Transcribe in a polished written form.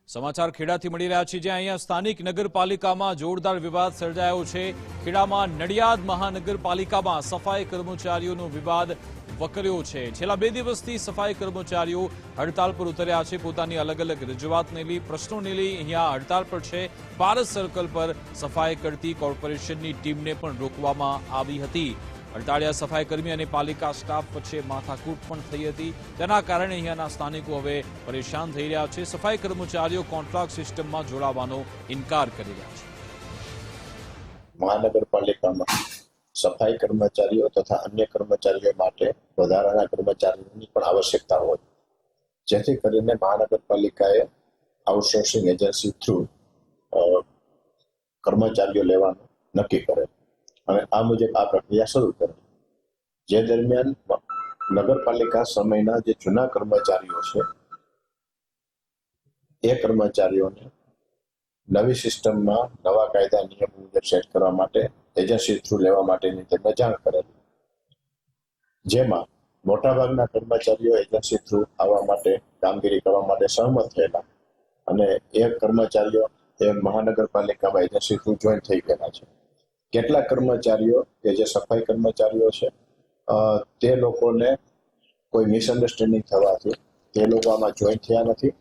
સમાચાર ખેડાથી મળી રહ્યા છે, જ્યાં અહીંયા સ્થાનિક નગરપાલિકામાં જોરદાર વિવાદ સર્જાયો છે। ખેડામાં નડિયાદ મહાનગરપાલિકામાં સફાઈ કર્મચારીઓનો વિવાદ વકર્યો છે। છેલ્લા 2 દિવસથી સફાઈ કર્મચારીઓ હડતાલ પર ઉતર્યા છે। પોતાની અલગ અલગ રજૂઆતને લઈ, પ્રશ્નોને લઈ અહીંયા હડતાલ પર છે। પારસ સર્કલ પર સફાઈ કરતી કોર્પોરેશનની ટીમને પણ રોકવામાં આવી હતી। હડતાળિયા સફાઈ કર્મી અને પાલિકા સ્ટાફ વચ્ચે માથાકૂટ પણ થઈ હતી। તેના કારણે અહીંયાના સ્થાનિકો હવે પરેશાન થઈ રહ્યા છે। સફાઈ કર્મચારીઓ કોન્ટ્રાક્ટ સિસ્ટમમાં જોડાવાનો ઇનકાર કરી રહ્યા છે। મહાનગરપાલિકામાં સફાઈ કર્મચારીઓ તથા અન્ય કર્મચારીઓ માટે વધારાના કર્મચારીઓની પણ આવશ્યકતા હોય, જેથી કરીને મહાનગરપાલિકાએ આઉટસોર્સિંગ એજન્સી થ્રુ કર્મચારીઓ લેવાનું નક્કી કરે અને આ મુજબ આ પ્રક્રિયા શરૂ કરી। જે દરમિયાન નગરપાલિકા સમયના જે જૂના કર્મચારીઓ છે એ કર્મચારીઓને નવી સિસ્ટમમાં નવા કાયદા નિયમ મુજબ સેટ કરવા માટે એજન્સી થ્રુ લેવા માટેની તેમને જાણ કરેલી, જેમાં મોટાભાગના કર્મચારીઓ એજન્સી થ્રુ આવવા માટે કામગીરી કરવા માટે સહમત થયેલા અને એ કર્મચારીઓ એ મહાનગરપાલિકામાં એજન્સી થ્રુ જોઈન થઈ ગયેલા છે। કેટલાક કર્મચારીઓ કે જે સફાઈ કર્મચારીઓ છે તે લોકોને કોઈ મિસઅન્ડરસ્ટેન્ડિંગ થવાથી તે લોકો આમાં જોઈન થયા નથી